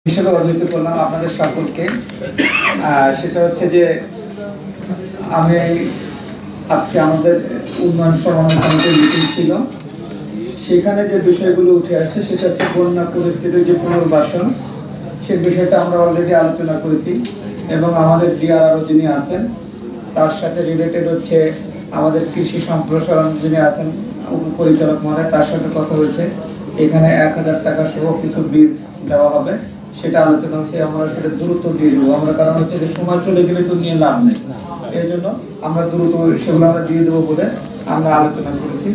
হিসেবে অভিহিত করলাম আপনাদের সকলকে। সেটা হচ্ছে যে আমি আজকে আমাদের উন্নয়ন সমন্বয় মিটিং ছিল, সেখানে যে বিষয়গুলো উঠে আসছে সেটা হচ্ছে বন্যা পরিস্থিতির যে পুনর্বাসন, সেই বিষয়টা আমরা অলরেডি আলোচনা করেছি এবং আমাদের ডিআরআরও যিনি আছেন তার সাথে রিলেটেড হচ্ছে আমাদের কৃষি সম্প্রসারণ যিনি আছেন উপপরিচালক মহোদয়, তার সাথে কথা হয়েছে। এখানে 1000 টাকা সহ কিছু বীজ দেওয়া হবে, সেটা আলোচনা হচ্ছে। আমরা সেটা দ্রুত দিয়ে দেবো আমরা, কারণ হচ্ছে যে সময় চলে গেলে তো নিয়ে লাভ নেই, এই জন্য আমরা দ্রুত সেগুলো আমরা দিয়ে দেবো বলে আমরা আলোচনা করেছি।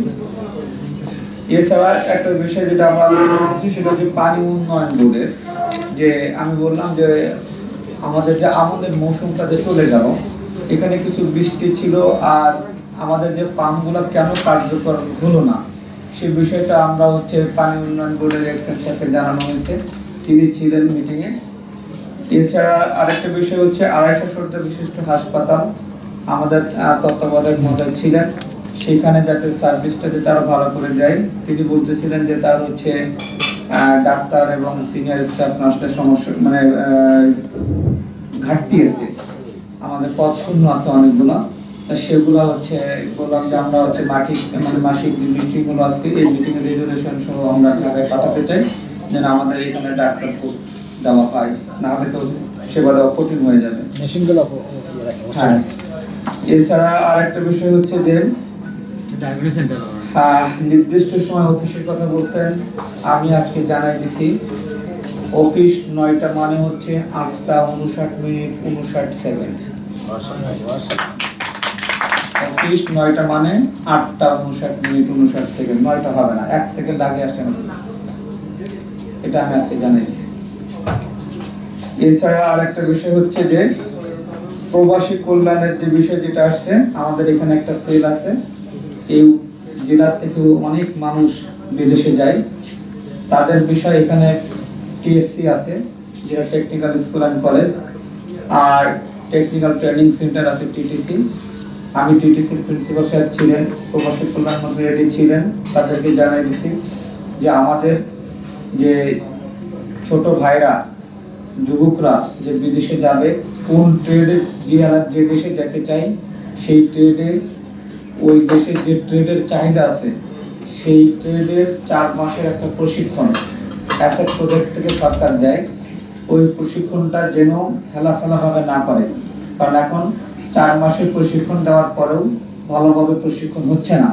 এছাড়া একটা বিষয় যেটা আমরা আলোচনা করছি সেটা হচ্ছে পানি উন্নয়ন বোর্ডের, যে আমি বললাম যে আমাদের যে আমাদের মৌসুমটা যে চলে গেল, এখানে কিছু বৃষ্টি ছিল আর আমাদের যে পাম্পগুলো কেন কার্যকর হলো না সেই বিষয়টা আমরা হচ্ছে পানি উন্নয়ন বোর্ডের এক্সেন সাহেবকে জানানো হয়েছে, তিনি ছিলেন মিটিংয়ে। এছাড়া আরেকটা বিষয় হচ্ছে 250 শয্যা বিশিষ্ট হাসপাতাল আমাদের তত্ত্বাবধায়ক মহোদয় ছিলেন, সেখানে যাতে সার্ভিসটা যাতে আরো ভালো করে যায়। তিনি বলতেছিলেন যে তার হচ্ছে ডাক্তার এবং সিনিয়র স্টাফ নার্সদের সমস্যা মানে ঘাটতি আছে, আমাদের পদ শূন্য আছে অনেকগুলো, সেগুলো হচ্ছে বললাম যে আমরা হচ্ছে মাসিক মিটিংগুলো আজকে এই মিটিংয়ে রেজুলেশন সহ আমরা ঢাকায় পাঠাতে চাই, যেন আমাদের এখানে ডাক্তার পোস্ট দেওয়া পায়, না হলে তো সেবা দেওয়া কঠিন হয়ে যাবে। হ্যাঁ, এছাড়া আরেকটা বিষয় হচ্ছে যে নির্দিষ্ট সময় অফিসের কথা বলছেন, আমি আজকে জানাই দিছি অফিস 9টা মানে হচ্ছে 8:59 সেকেন্ড। অফিস 9টা মানে 8:59 সেকেন্ড, 9টা হবে না, 1 সেকেন্ড আগে আসেন, এটা আমি আজকে জানাই দিছি। এছাড়া আরেকটা বিষয় হচ্ছে যে প্রবাসী কল্যাণের যে বিষয় যেটা আসছে, আমাদের এখানে একটা সেল আছে, এই জেলা থেকে অনেক মানুষ বিদেশে যায়, তাদের বিষয় এখানে টিএসসি আছে যেটা টেকনিক্যাল স্কুল অ্যান্ড কলেজ, আর টেকনিক্যাল ট্রেনিং সেন্টার আছে টিটিসি। আমি টিটিসির প্রিন্সিপাল সাহেব ছিলেন, প্রবাসী কল্যাণ মন্ত্রী রেডি ছিলেন, তাদেরকে জানাই দিছি যে আমাদের যে ছোট ভাইরা যুবকরা যে বিদেশে যাবে, কোন ট্রেডে যে দেশে যেতে চাই সেই ট্রেডে ওই দেশের যে ট্রেডের চাহিদা আছে সেই ট্রেডের 4 মাসের একটা প্রশিক্ষণ অ্যাসেট প্রজেক্ট থেকে সরকার দেয়, ওই প্রশিক্ষণটা যেন হেলাফেলাভাবে না করে, কারণ এখন 4 মাসের প্রশিক্ষণ দেওয়ার পরেও ভালোভাবে প্রশিক্ষণ হচ্ছে না।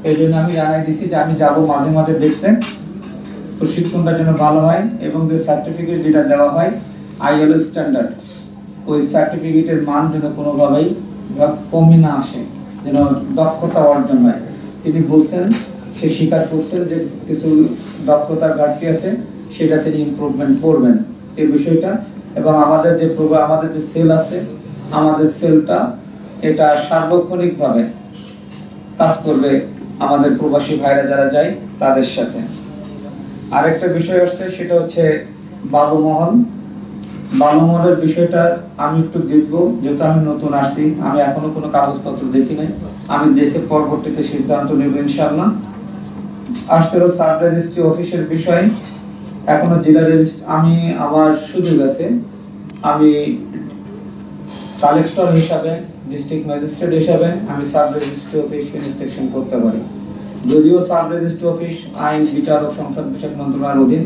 এই জন্য আমি জানাই দিছি যে আমি যাব মাঝে মাঝে দেখতে, প্রশিক্ষণটা যেন ভালো হয় এবং যে সার্টিফিকেট যেটা দেওয়া হয় আইএলও স্ট্যান্ডার্ড, ওই সার্টিফিকেটের মান যেন কোনোভাবেই কমে না আসে, যেন দক্ষতা অর্জন হয়। তিনি বলছেন, সে স্বীকার করছেন যে কিছু দক্ষতার ঘাটতি আছে, সেটা তিনি ইমপ্রুভমেন্ট করবেন এই বিষয়টা। এবং আমাদের যে সেল আছে, আমাদের সেলটা এটা সার্বক্ষণিকভাবে কাজ করবে আমাদের প্রবাসী ভাইরা যারা যায় তাদের সাথে। আরেকটা বিষয় আসছে, সেটা হচ্ছে বালুমহলের বিষয়টা আমি একটু দেখবো, যেহেতু আমি নতুন আসছি, আমি এখনো কোনো কাগজপত্র দেখি নাই, আমি দেখে পরবর্তীতে সিদ্ধান্ত নেব ইনশাআল্লাহ। আসছিল সাব রেজিস্ট্রি অফিসের বিষয়, এখনো জেলা রেজিস্ট্রি আমি আমার সুযোগ আছে, আমি কালেক্টর হিসাবে ডিস্ট্রিক্ট ম্যাজিস্ট্রেট হিসাবে আমি সাব রেজিস্ট্রি অফিস ইন্সপেকশন করতে পারি, যদিও সাব রেজিস্ট্রি অফিস আইন বিচার ও সংসদ বিষয়ক মন্ত্রণালয়ের অধীন,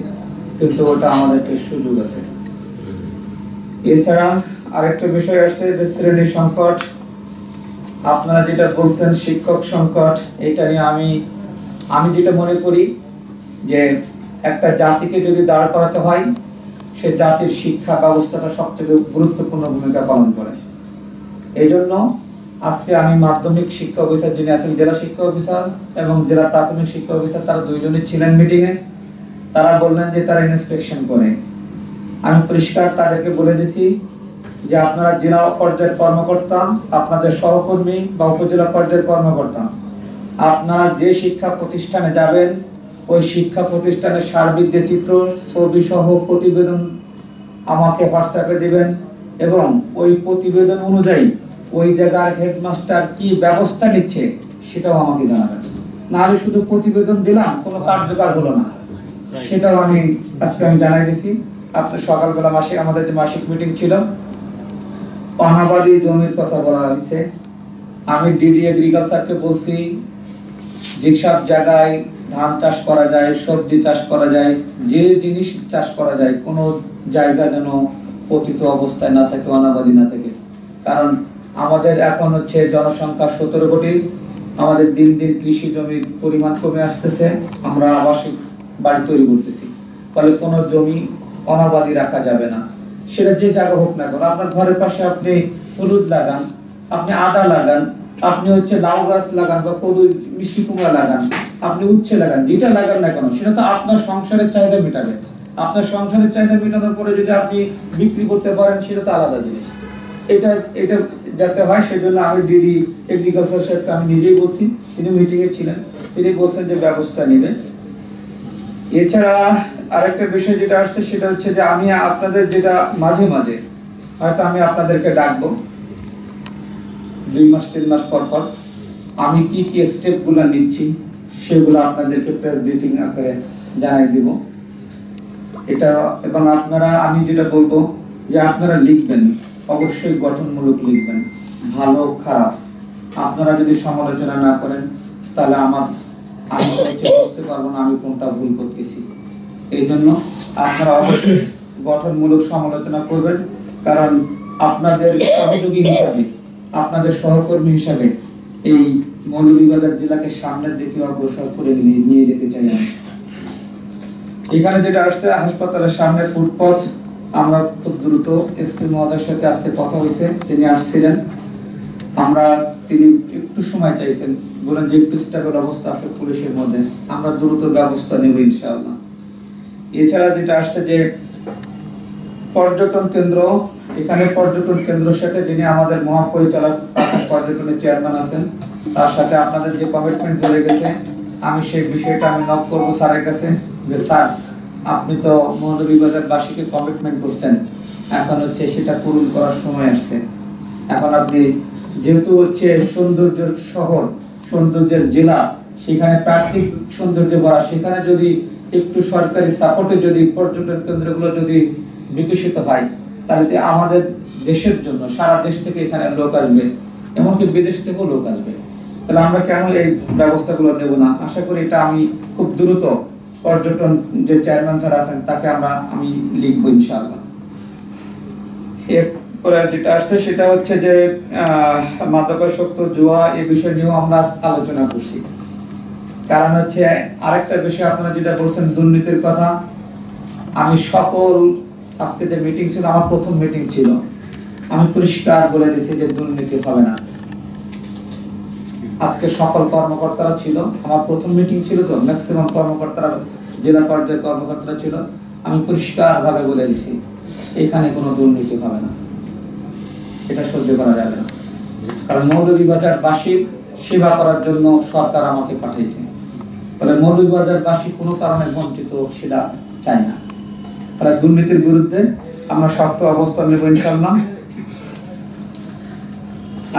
কিন্তু ওটা আমাদেরকে সুযোগ আছে। এছাড়া আরেকটা বিষয় আছে যে শ্রেণী সংকট, আপনারা যেটা বলছেন শিক্ষক সংকট, এটা নিয়ে আমি যেটা মনে করি যে একটা জাতিকে যদি দাঁড় করাতে হয়, সে জাতির শিক্ষা ব্যবস্থাটা সবথেকে গুরুত্বপূর্ণ ভূমিকা পালন করে। এই জন্য আজকে আমি মাধ্যমিক শিক্ষা অফিসার যিনি আছেন, জেলা শিক্ষা অফিসার এবং জেলা প্রাথমিক শিক্ষা অফিসার, তারা দুইজনই ছিলেন মিটিংয়ে, তারা বললেন যে তারা ইন্সপেকশন করে। আমি পরিষ্কার তাদেরকে বলে দিছি যে আপনারা জেলা পর্যায়ের কর্মকর্তা, আপনাদের সহকর্মী বা উপজেলা পর্যায়ের কর্মকর্তা, আপনারা যে শিক্ষা প্রতিষ্ঠানে যাবেন ওই শিক্ষা প্রতিষ্ঠানের সার্বিক যে চিত্র ছবি সহ প্রতিবেদন আমাকে হোয়াটসঅ্যাপে দিবেন এবং ওই প্রতিবেদন অনুযায়ী ওই জায়গার হেডমাস্টার কি ব্যবস্থা নিচ্ছে সেটাও আমাকে জানাবেন, নাহলে শুধু প্রতিবেদন দিলাম কোনো কার্যকর হলো না, সেটাও আজকে আমি জানাই দিছি। আপনার সকালবেলা আমাদের যে মাসিক মিটিং ছিল, অনাবাদি জমির কথা বলা হয়েছে। আমি ডিডি এগ্রিকালচারকে বলছি যেসব জায়গায় ধান চাষ করা যায়, সবজি চাষ করা যায়, যে জিনিস চাষ করা যায়, কোনো জায়গা যেন পতিত অবস্থায় না থাকে, অনাবাদি না থাকে। কারণ আমাদের এখন হচ্ছে জনসংখ্যা 17 কোটি, আমাদের দিন দিন কৃষি জমির পরিমাণ কমে আসতেছে, আমরা আবাসিক বাড়ি তৈরি করতেছি, ফলে কোনো জমি অনাবাদি রাখা যাবে না। সেটা যে জায়গা হোক না কেন, আপনার ঘরের পাশে আপনি হলুদ লাগান, আপনি আদা লাগান, আপনি হচ্ছে লাউ গাছ লাগান বা কদু মিষ্টি কুমড়া লাগান, আপনি উচ্ছে লাগান, যেটা লাগান না কেন সেটা তো আপনার সংসারের চাহিদা মেটাবে। আপনার সংসারের চাহিদা মেটানোর পরে যদি আপনি বিক্রি করতে পারেন সেটা তো আলাদা জিনিস। এটা এটা যাতে হয় সেজন্য আমি ডিডি এগ্রিকালচার সাহেবকে আমি নিজেই বলছি, তিনি মিটিংয়ে ছিলেন, তিনি বলছেন যে ব্যবস্থা নেবে। এছাড়া আরেকটা বিষয় যেটা আসছে সেটা হচ্ছে যে আমি আপনাদের যেটা মাঝে মাঝে হয়তো আমি আপনাদেরকে ডাকবো 2 মাস 3 মাস পর পর, আমি কি কি স্টেপগুলো নিচ্ছি সেগুলো আপনাদেরকে প্রেস ব্রিফিং আকারে জানাই দিব। এটা এবং আপনারা, আমি যেটা বলবো যে আপনারা লিখবেন, অবশ্যই গঠনমূলক লিখবেন, ভালো খারাপ। আপনারা যদি সমালোচনা না করেন তাহলে আমি বুঝতে পারবো না আমি কোনটা ভুল করতেছি। এই জন্য আপনারা অবশ্যই গঠনমূলক সমালোচনা করবেন, কারণ আপনাদের সহযোগী হিসাবে, আপনাদের সহকর্মী হিসাবে এই মৌলভীবাজার জেলাকে সামনের দিকে অগ্রসর করে নিয়ে যেতে চাই আমি। এখানে যেটা আসছে হাসপাতালের সামনে ফুটপথ, আমরা খুব দ্রুত এসপি মহোদয়ের সাথে আজকে কথা হয়েছে, তিনি আসছিলেন, তিনি একটু সময় চাইছেন, বলেন যে একটু স্টেবল অবস্থা আসে পুলিশের মধ্যে, আমরা দ্রুত ব্যবস্থা নেব ইনশাআল্লাহ। এছাড়া যেটা আসছে যে পর্যটন কেন্দ্র, এখানে পর্যটন কেন্দ্রের সাথে যিনি আমাদের মহাপরিচালক পর্যটনের চেয়ারম্যান আছেন, তার সাথে আপনাদের যে কমিটমেন্ট ধরে গেছে, আমি সেই বিষয়টা আমি নক করবো স্যারের কাছে যে স্যার আপনি তো মৌলভীবাজারবাসীকে কমিটমেন্ট করছেন, এখন হচ্ছে সেটা পূরণ করার সময় আসছে। এখন আপনি যেহেতু হচ্ছে সৌন্দর্যের শহর, সৌন্দর্যের জেলা, সেখানে প্রাকৃতিক সৌন্দর্য ভরা, সেখানে যদি একটু সরকারি সাপোর্টে যদি পর্যটন কেন্দ্রগুলো যদি বিকশিত হয়, তাহলে আমাদের দেশের জন্য সারা দেশ থেকে এখানে লোক আসবে, এমনকি বিদেশ থেকেও লোক আসবে। তাহলে আমরা কেন এই ব্যবস্থাগুলো নেব না? আশা করি এটা আমি খুব দ্রুত পর্যটন যে চেয়ারম্যান স্যার আছেন তাকে আমি লিখবো ইনশাআল্লাহ। এরপরে যেটা আসছে সেটা হচ্ছে যে মাদকাসক্ত জুয়া, এই বিষয় নিয়েও আমরা আলোচনা করছি। কারণ হচ্ছে আরেকটা বিষয় আপনারা যেটা বলছেন দুর্নীতির কথা, আমি আজকে যে মিটিং ছিল, আমার প্রথম মিটিং ছিল, আমি পরিষ্কার বলে দিয়েছি যে দুর্নীতি হবে না। আজকে সকল কর্মকর্তারা ছিল, আমার প্রথম মিটিং ছিল তো ম্যাক্সিমাম কর্মকর্তারা, জেলা পর্যায়ের কর্মকর্তারা ছিল, আমি পরিষ্কার ভাবে বলে দিছি এখানে কোনো দুর্নীতি হবে না, এটা সহ্য করা যাবে না। কারণ মৌলভীবাজারবাসীর সেবা করার জন্য সরকার আমাকে পাঠিয়েছে, ফলে মৌলভীবাজারবাসী কোনো কারণে বঞ্চিত সেটা চায় না। তাহলে দুর্নীতির বিরুদ্ধে আমরা শক্ত অবস্থান নেব ইনশাআল্লাহ।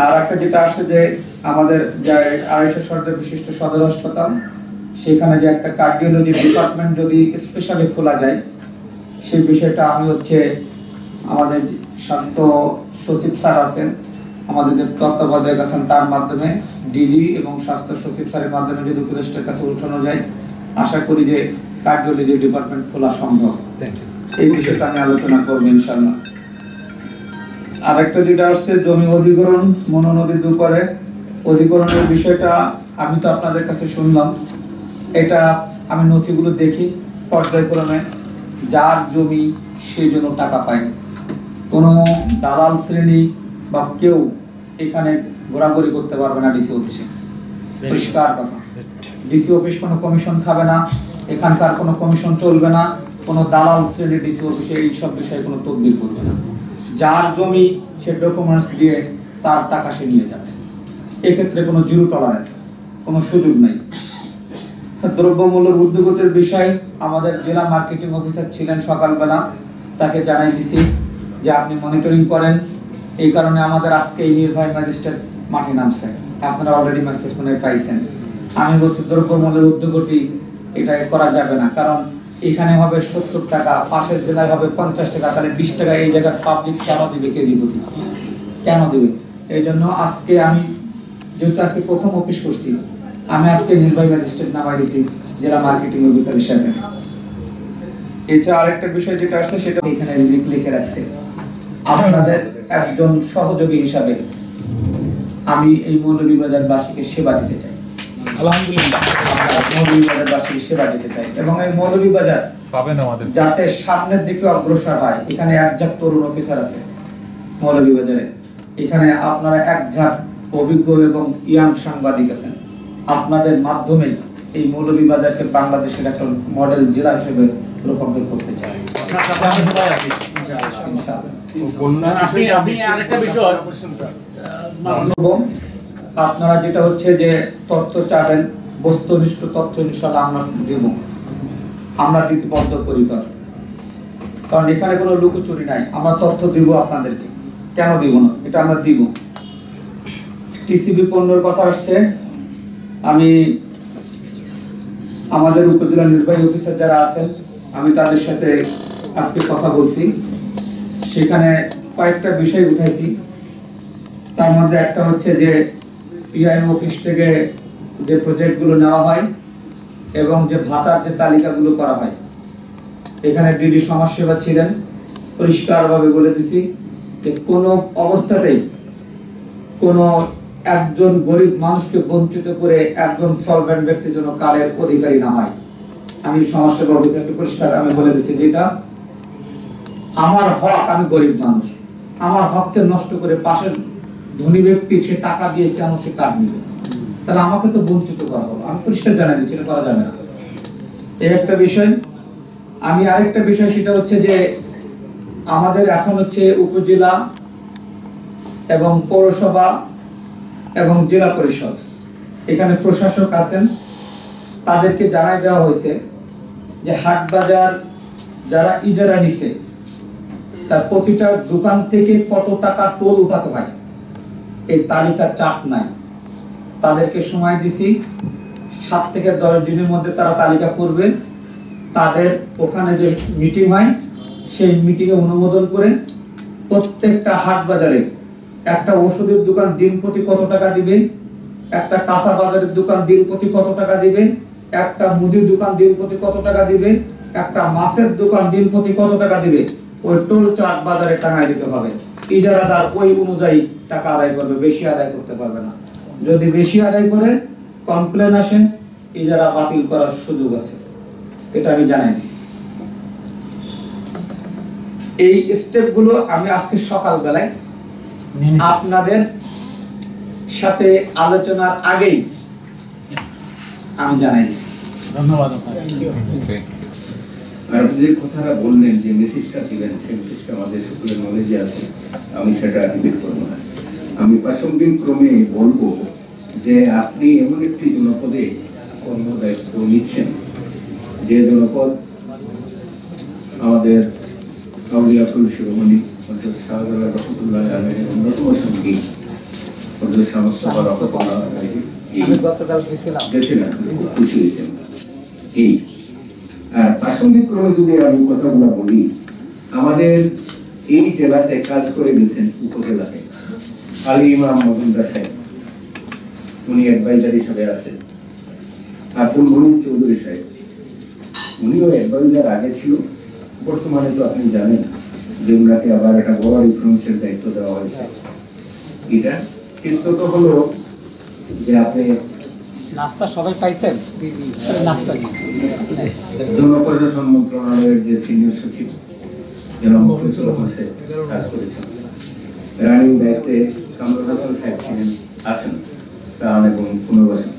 আর একটা যেটা আসছে যে আমাদের যে 250 শয্যা বিশিষ্ট সদর হাসপাতাল, সেখানে যে একটা কার্ডিওলজি ডিপার্টমেন্ট যদি স্পেশালি খোলা যায়, সেই বিষয়টা আমি হচ্ছে আমাদের স্বাস্থ্য সচিব স্যার আছেন, আমাদের যে তত্ত্বাবধায়ক আছেন, তার মাধ্যমে ডিজি এবং স্বাস্থ্য সচিব স্যারের মাধ্যমে যদি উপদেষ্টার কাছে উঠানো যায়, আশা করি যে কার্ডিওলজি ডিপার্টমেন্ট খোলা সম্ভব। এই বিষয়টা আমি আলোচনা করবো ইনশাআল্লাহ। আরেকটা যেটা আসছে জমি অধিগ্রহণ, মনো নদীর দুপারে অধিগ্রহণের বিষয়টা আমি তো আপনাদের কাছে শুনলাম, এটা আমি নথিগুলো দেখি পর্যায়ক্রমে যার জমি সেই জন্য টাকা পায়, কোনো দালাল শ্রেণী বা কেউ এখানে ঘোরাঘুরি করতে পারবে না ডিসি অফিসে, পরিষ্কার কথা। ডিসি অফিস কোনো কমিশন খাবে না, এখানকার কোনো কমিশন চলবে না, কোনো দালাল শ্রেণী ডিসি অফিসে এই সব বিষয়ে কোনো তদবির করবে না। যার জমি সে ডকুমেন্টস দিয়ে তার টাকা সে নিয়ে যাবে, এক্ষেত্রে কোনো জিরো টলারেন্স, কোনো সুযোগ নাই। দ্রব্যমূল্যের ঊর্ধ্বগতির বিষয় আমাদের জেলা মার্কেটিং অফিসার ছিলেন সকালবেলা, তাকে জানাই দিছি যে আপনি মনিটরিং করেন। এই কারণে আমাদের আজকে এই নির্বাহী ম্যাজিস্ট্রেট মাঠে নামছে, আপনারা অলরেডি মেসেজ মনে পাইছেন। আমি বলছি দ্রব্যমূল্যের ঊর্ধ্বগতি এটা করা যাবে না, কারণ এখানে হবে 70 টাকা, পাশের জেলায় হবে 50 টাকা, তাহলে 20 টাকা এই জায়গার পাবলিক কেন দিবে কেজি প্রতি? কেন দিবে? এই জন্য আজকে আমি যেহেতু আজকে প্রথম অফিস করছি, আমি আজকে নির্বাহী ম্যাজিস্ট্রেট নামাই দিয়েছি জেলা মার্কেটিং অফিসারের সাথে। এছাড়া আরেকটা বিষয় যেটা আসছে সেটা এখানে লিখে রাখছে, আপনাদের একজন সহযোগী হিসাবে আমি এই মৌলভীবাজারবাসীকে সেবা দিতে চাই। আলহামদুলিল্লাহ, মৌলভীবাজারবাসীকে সেবা দিতে চাই এবং এই মৌলভীবাজার পাবেন আমাদের যাতে সামনের দিকে অগ্রসর হয়। এখানে এক ঝাঁক তরুণ অফিসার আছে মৌলভীবাজারে, এখানে আপনারা এক ঝাঁক অভিজ্ঞ এবং ইয়াং সাংবাদিক আছেন। আপনাদের মাধ্যমে এই মৌলভীবাজারকে বাংলাদেশের একটা মডেল জেলা হিসেবে রূপান্তর করতে চাই। আপনারা যেটা হচ্ছে যে তথ্য চাবেন, বস্তুনিষ্ঠ তথ্য ইনশাআল্লাহ আমরা দেব, আমরা দিতে বদ্ধপরিকর, কারণ এখানে কোনো লুকোচুরি নাই। আমরা তথ্য দিব আপনাদেরকে, কেন দিব না, এটা আমরা দিব। টিসিবি পণ্যের কথা আসছে, আমি আমাদের উপজেলা নির্বাহী অফিসার যারা আছেন আমি তাদের সাথে আজকে কথা বলছি, সেখানে কয়েকটা বিষয় উঠাইছি। তার মধ্যে একটা হচ্ছে যে পিআইও অফিস থেকে যে প্রজেক্টগুলো নেওয়া হয় এবং যে ভাতার যে তালিকাগুলো করা হয়, এখানে ডিডি সমাজসেবা ছিলেন, পরিষ্কারভাবে বলে দিছি যে কোনো অবস্থাতেই কোনো একজন গরিব মানুষকে বঞ্চিত করে একজন সলভেন্ট ব্যক্তি যেন কার্ডের অধিকারী না হয়। আমি সমাজসেবা অফিসারকে পরিষ্কার আমি বলে দিছি, যেটা আমার হক, আমি গরিব মানুষ, আমার হককে নষ্ট করে পাশের ধনী ব্যক্তি সে টাকা দিয়ে কেন সে কার্ড নিবে, তাহলে আমাকে তো বঞ্চিত করা হলো। আমি পরিষ্কার জানাই দিচ্ছি এটা করা যাবে না, এই একটা বিষয়। আমি আরেকটা বিষয় সেটা হচ্ছে যে আমাদের এখন হচ্ছে উপজেলা এবং পৌরসভা এবং জেলা পরিষদ, এখানে প্রশাসক আছেন, তাদেরকে জানাই দেওয়া হয়েছে যে হাট বাজার যারা ইজারা নিছে তার প্রতিটা দোকান থেকে কত টাকা টোল উঠাতে হয় এই তালিকা চাপ নাই। তাদেরকে সময় দিছি 7 থেকে 10 দিনের মধ্যে তারা তালিকা করবে। তাদের ওখানে যে মিটিং হয় সেই মিটিংয়ে অনুমোদন করে প্রত্যেকটা হাট বাজারে একটা ওষুধের দোকান দিন প্রতি কত টাকা দিবে, একটা কাঁচা বাজারের দোকান দিন প্রতি কত টাকা দিবে, একটা মুদির দোকান দিন প্রতি কত টাকা দিবে, একটা মাছের দোকান দিন প্রতি কত টাকা দিবে, ওই টোল চার্ট বাজারে টাঙায় দিতে হবে। ইজারাদার ওই অনুযায়ী টাকা আদায় করবে, বেশি আদায় করতে পারবে না। যদি বেশি আদায় করে কমপ্লেন আসে, ইজারা বাতিল করার সুযোগ আছে, এটা আমি জানাই দিছি। এই স্টেপগুলো আমি আজকে সকাল বেলায় আপনাদের সাথে আলোচনার আগেই আমি জানাই দিছি। ধন্যবাদ। আর আপনি যে কথাটা বললেন যে মেসেজটা দিবেন, সেই মেসেজটা আমাদের সকলের নলেজে আছে, আমি সেটা রিপিট করবো না। আমি প্রাসঙ্গিক ক্রমে বলবো যে আপনি এমন একটি জনপদে কর্মদায়িত্ব নিচ্ছেন, যে জনপদ আমাদের আউলিয়াকুল শিরোমণি হযরত শাহজালাল রহমাতুল্লাহ আলাইহির অন্যতম সঙ্গী হযরত শাহ মুস্তাফা রহমাতুল্লাহ আলাইহি গতকাল গেছিলাম, খুব খুশি হয়েছেন। এই আর প্রাসঙ্গিক ক্রমে যদি আমি কথাগুলো বলি, আমাদের এই জেলাতে কাজ করে গেছেন উপজেলাতে আলী ইমাম মজুমদার সাহেব, উনি অ্যাডভাইজার হিসাবে আছেন। আব্দুল মনির চৌধুরী সাহেব, উনিও অ্যাডভাইজার আগে ছিল, বর্তমানে তো আপনি জানেন যে উনাকে আবার একটা বড় ইনফ্লুয়েন্সের দায়িত্ব দেওয়া হয়েছে। এটা কিন্তু তো হলো যে আপনি নাস্তা সবাই পাইছেন, নাস্তা জনপ্রশাসন মন্ত্রণালয়ের যে সিনিয়র সচিব জনাব মফিজুল রহমান সাহেব কাজ করেছেন, রানিং দায়িত্বে কামরুল হাসান সাহেব ছিলেন, আছেন ত্রাণ এবং পুনর্বাসন,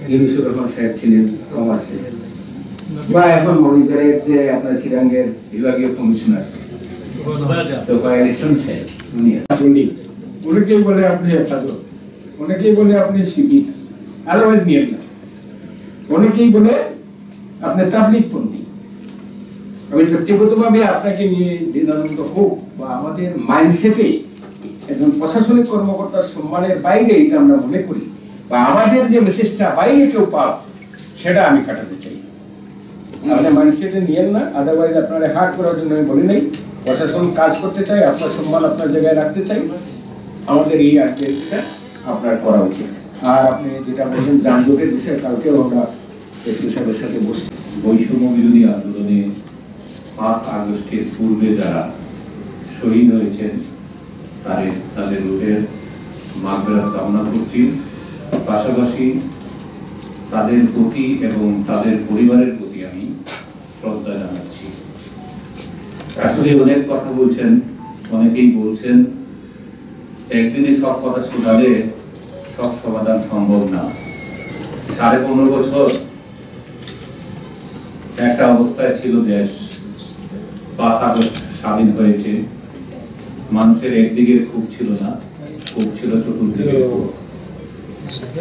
ইউনুসুর রহমান সাহেব ছিলেন কমার্সে, বা এখন মনিটরের যে আপনার চিরাঙ্গের বিভাগীয় কমিশনার তোফায়েল ইসলাম সাহেব, উনি আছেন। অনেকেই বলে আপনি হেফাজত, অনেকেই বলে আপনি শিবির, আদারওয়াইজ নিয়ে না, অনেকেই বলে আপনি তাবলীগ পন্থী। আমি ব্যক্তিগতভাবে আপনাকে নিয়ে দ্বিধানন্দ হোক বা আমাদের মাইন্ডসেটে একজন প্রশাসনিক কর্মকর্তার সম্মানের বাইরে এটা আমরা মনে করি, বা আমাদের যে মেসেজটা বাইরে কেউ পাও, সেটা আমি কাটাতে চাই। আপনি মাইন্ডসেটে নিয়েন না, আদারওয়াইজ আপনারা হার্ট করার জন্য আমি বলি নাই। প্রশাসন কাজ করতে চাই, আপনার সম্মান আপনার জায়গায় রাখতে চাই, আমাদের এই আর্টিটা আপনার করা উচিত। আর আপনি যেটা বললেন যানজটের বিষয়ে, কালকেও আমরা এসপি সাহেবের সাথে বসছি। বৈষম্য বিরোধী আন্দোলনে 5 আগস্টের পূর্বে যারা শহীদ হয়েছেন তাদের রুহের মাগফিরাত কামনা করছি। পাশাপাশি তাদের প্রতি এবং তাদের পরিবারের প্রতি আমি শ্রদ্ধা জানাচ্ছি। আসলে অনেক কথা বলছেন, অনেকেই বলছেন একদিনে সব কথা শোনালে সব সমাধান সম্ভব না। 15.5 বছর একটা অবস্থায় ছিল দেশ। 5 আগস্ট স্বাধীন হয়েছে, মানুষের একদিকে ক্ষোভ ছিল না, ক্ষোভ ছিল চতুর্দিকে,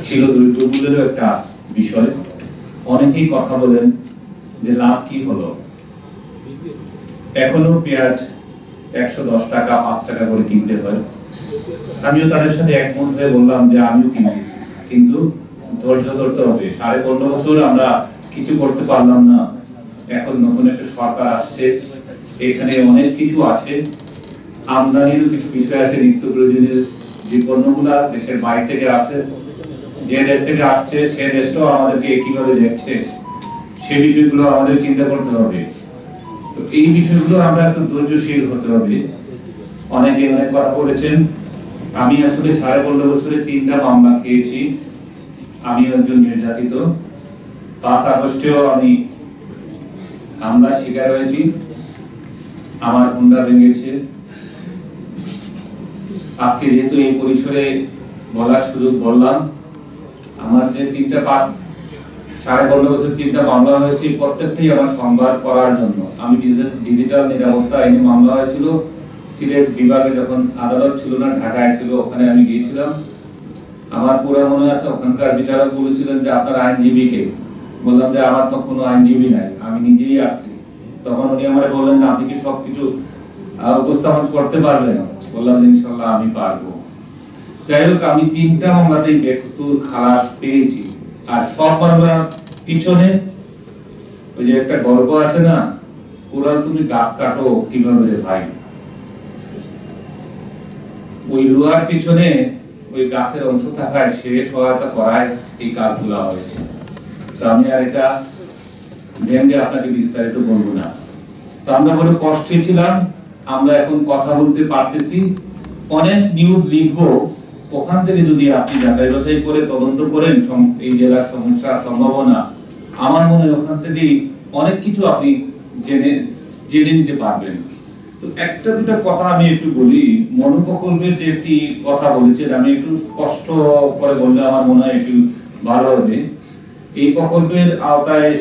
ছিল দুর্যোগেরও একটা বিষয়। অনেকেই কথা বলেন যে লাভ কি হলো, এখনো পেঁয়াজ 110 টাকা 5 টাকা করে কিনতে হয়। আমিও তাদের সাথে একমত হয়ে বললাম যে আমিও কিনছি, কিন্তু ধৈর্য ধরতে হবে। 15.5 বছর আমরা কিছু করতে পারলাম না। এখন নতুন একটা সরকার আসছে, এখানে অনেক কিছু আছে, আমদানিরও কিছু বিষয় আছে, নিত্য প্রয়োজনীয় যে পণ্যগুলা দেশের বাইরে থেকে আসে, যে দেশ থেকে আসছে সে দেশটাও আমাদেরকে কিভাবে দেখছে সে বিষয়গুলো আমাদের চিন্তা করতে হবে। তো এই বিষয়গুলো আমরা একটু ধৈর্যশীল হতে হবে। অনেকে অনেক কথা বলেছেন, আমি আসলে 15.5 বছরে 3টা মামলা খেয়েছি। আমি একজন নির্যাতিত। 5 আগস্টেও আমি হামলার শিকার হয়েছি, আমার হুন্ডা ভেঙেছে। আজকে যেহেতু এই পরিসরে বলার সুযোগ বললাম, আমার যে 15.5 বছর 3টা মামলা হয়েছে, প্রত্যেকটাই আমার সংবাদ করার জন্য। আমি ডিজিটাল নিরাপত্তা আইনে মামলা হয়েছিল, সিলেট বিভাগে যখন আদালত ছিল না, ঢাকায় ছিল, ওখানে আমি গিয়েছিলাম। আমার পুরো মনে আছে ওখানকার বিচারক বলেছিলেন যে আপনার আইনজীবীকে। বললাম যে আমার তো কোনো আইনজীবী নাই, আমি নিজেই আসছি। তখন উনি আমাকে বললেন আপনি কি সবকিছু উপস্থাপন করতে পারবেন? বললাম ইনশাআল্লাহ আমি পারবো। যাই হোক, আমি 3টা মামলাতেই বেকসুর খালাস পেয়েছি। আর সব মামলার পিছনে ওই যে একটা গল্প আছে না, কোরআন তুমি গাছ কাটো কিভাবে রে ভাই, ওই লোহার পিছনে ওই গাছের অংশ থাকায় সে সহায়তা করায় এই কাজগুলো হয়েছে। তো আমি আর এটা ভেঙে আপনাকে বিস্তারিত বলবো না। তো আমরা বড় কষ্টে ছিলাম, আমরা এখন কথা বলতে পারতেছি, অনেক নিউজ লিখবো, ওখান থেকে যদি আপনি যাচাই বাছাই করে তদন্ত করেন এই জেলার সমস্যা সম্ভাবনা, আমার মনে হয় ওখান থেকেই অনেক কিছু আপনি জেনে নিতে পারবেন। তো একটা দুটা কথা আমি একটু বলি। মনু প্রকল্পের যে একটি কথা বলেছেন, আমি একটু স্পষ্ট করে বললে আমার মনে হয় একটু ভালো হবে। এই প্রকল্পের আওতায়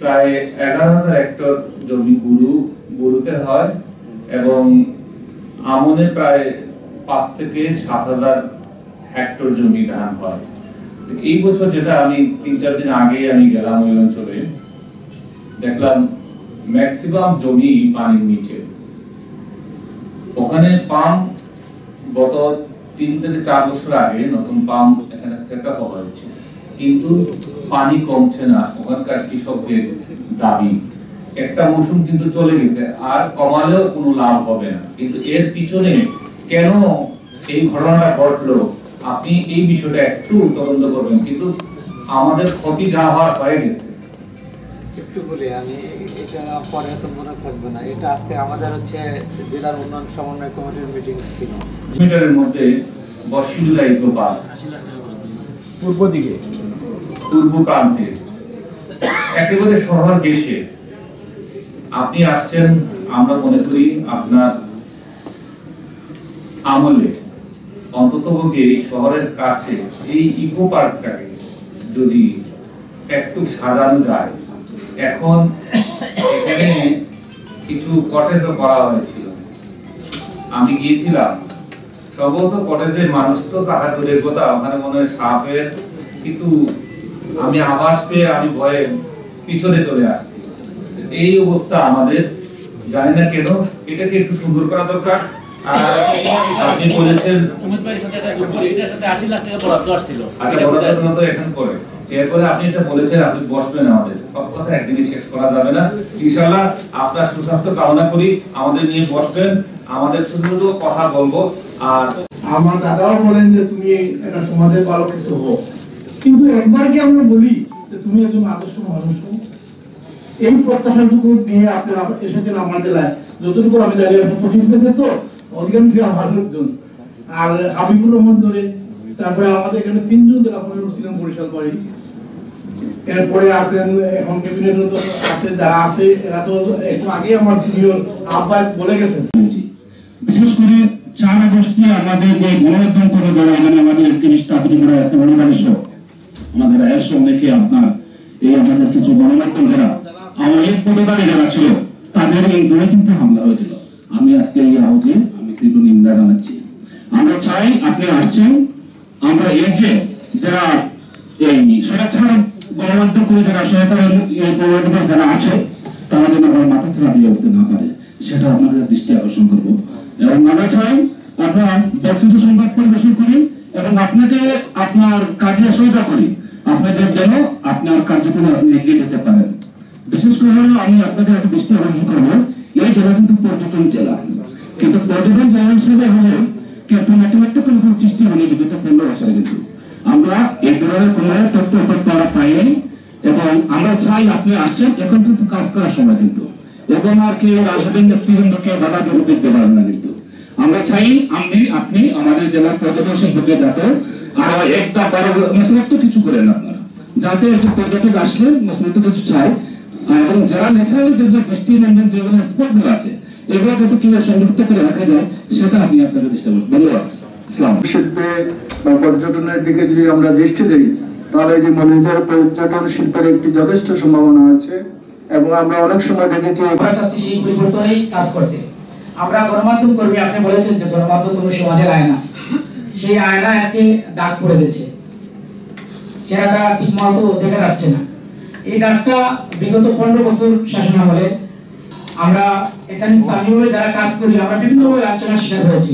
প্রায় 11,000 হেক্টর জমি বুরুতে হয় এবং আমনে প্রায় 5 থেকে 7,000 হেক্টর জমি ধান হয়। এই বছর যেটা আমি 3-4 দিন আগে আমি গেলাম ওই অঞ্চলে, দেখলাম ম্যাক্সিমাম জমি পানির নিচে। ওখানে পাম্প গত 3 থেকে 4 বছর আগে নতুন পাম্প এখানে সেটআপ হয়েছে, কিন্তু পানি কমছে না। ওখানকার কৃষকদের দাবি, একটা মৌসুম কিন্তু চলে গেছে, আর কমালেও কোনো লাভ হবে না। কিন্তু এর পিছনে কেন এই ঘটনাটা ঘটলো, আপনি এই বিষয়টা একটু তদন্ত করবেন। কিন্তু আমাদের ক্ষতি যা হওয়ার হয়ে গেছে। একটু বলি আমি, এটা পরে তো মনে থাকবে না। এটা আজকে আমাদের হচ্ছে জেলার উন্নয়ন সমন্বয় কমিটির মিটিং ছিল। মিটারের মধ্যে বর্ষিজুলা ইকো পার্ক পূর্ব প্রান্তে একেবারে শহর গেছে। আপনি আসছেন, আমরা মনে করি আপনার আমলে অন্ততপক্ষে এই শহরের কাছে এই ইকো পার্কটাকে যদি একটু সাজানো যায়। এখন এখানে কিছু কটেজও করা হয়েছিল, আমি গিয়েছিলাম। সম্ভবত কটেজের মানুষ তো টাকা দূরের কথা, ওখানে মনে হয় সাপের কিছু আমি আভাস পেয়ে আমি ভয়ে পিছনে চলে আসছি। এই অবস্থা আমাদের, জানি না কেন। এটাকে একটু সুন্দর করা দরকার। আর আপনি বলেছেন আচ্ছা বরাদ্দ তো এখন করে এরপরে আপনি এটা বলেছেন আপনি বসবেন, আমাদের সব কথা একদিনে শেষ করা যাবে না। ইনশাআল্লাহ আপনার সুস্বাস্থ্য কামনা করি, আমাদের নিয়ে বসবেন, আমাদের ছোট ছোট কথা বলবো। আর আমার দাদাও বলেন যে তুমি একটা সমাজের ভালো কিছু হো, কিন্তু একবার কি আমরা বলি যে তুমি একজন আদর্শ মানুষ হো? এই প্রত্যাশাটুকু নিয়ে আপনি এসেছেন আমার জেলায়। যতটুকু আমি জানি এখন 25 পেতে তো অধিকাংশ আমার লোকজন, আর হাবিবুর রহমান ধরে, তারপরে আমাদের এখানে 3 জন জেলা পরিষদ ছিলেন বরিশাল বাড়ি, এরপরে আছেন এখন ক্যাবিনেট আছে যারা আছে, এরা তো একটু আগে আমার সিনিয়র আব্বা বলে গেছেন। বিশেষ করে 4 আগস্টে আমাদের যে গণমাধ্যম করে যারা এখানে আমাদের 30টা আপনি আছে মনোবাড়ি সহ আমাদের এর সঙ্গে আপনার এই আমাদের কিছু গণমাধ্যম যারা আমাদের পদকারী যারা ছিল তাদের ইন্টারনেট কিন্তু হামলা হয়েছিল। আমি আজকে এই আহ্বানে আমি তীব্র নিন্দা জানাচ্ছি। আমরা চাই আপনি আসছেন, আমরা এই যে যারা এই স্বেচ্ছাচার গণমাধ্যম করে যারা স্বেচ্ছাচার গণমাধ্যম যারা আছে তারা যেন আবার মাথা ছাড়া দিয়ে উঠতে না পারে সেটা আপনাদের দৃষ্টি আকর্ষণ করবো। এবং আমরা চাই আপনার বস্তুত সংবাদ পরিবেশন করি এবং আপনাকে আপনার কাজে সহায়তা করি, আপনাদের যেন আপনার কার্যক্রমে আপনি এগিয়ে যেতে পারেন। বিশেষ করে হলো আমি আপনাদের একটা দৃষ্টি আকর্ষণ করবো, এই জেলা কিন্তু পর্যটন জেলা, কিন্তু পর্যটন জেলা হিসেবে হলে কিন্তু নেটওয়ার্কটা কোনো সৃষ্টি হয়নি বিগত 15 বছরে। কিন্তু আমরা এই ধরনের কোনো তথ্য আমরা পাইনি এবং আমরা চাই আপনি আসছেন, এখন কিন্তু কাজ করার সময় কিন্তু এবং আর কেউ রাজনৈতিক নেতৃবৃন্দকে বাধা দিতে পারেন না। কিন্তু আমরা চাই আপনি আমাদের জেলার পর্যটন শিল্পকে যাতে আরো একটা বড় নেতৃত্ব কিছু করেন আপনারা, যাতে একটু পর্যটক আসলে নেতৃত্ব কিছু চাই এবং যারা ন্যাচারালি যেগুলো দৃষ্টিনন্দন যেগুলো স্পটগুলো আছে এগুলো যাতে কিভাবে সংরক্ষিত করে রাখা যায় সেটা আপনি আপনাদের দৃষ্টি করবেন। ধন্যবাদ। ইসলাম শিল্পে বা পর্যটনের দিকে যদি আমরা দৃষ্টি দিই তাহলে যে মনোযোগ পর্যটন শিল্পের একটি যথেষ্ট সম্ভাবনা আছে এবং আমরা অনেক সময় দেখেছি আমরা চাচ্ছি সেই পরিবর্তনেই কাজ করতে। আমরা গণমাধ্যম কর্মী, আপনি বলেছেন যে গণমাধ্যম কোনো সমাজের আয়না, সেই আয়না আজকে দাগ পড়ে গেছে, চেহারাটা ঠিক মতো দেখা যাচ্ছে না। এই দাগটা বিগত 15 বছর শাসনামলে আমরা এখানে স্থানীয়ভাবে যারা কাজ করি আমরা বিভিন্নভাবে লাঞ্ছনার শিকার হয়েছি।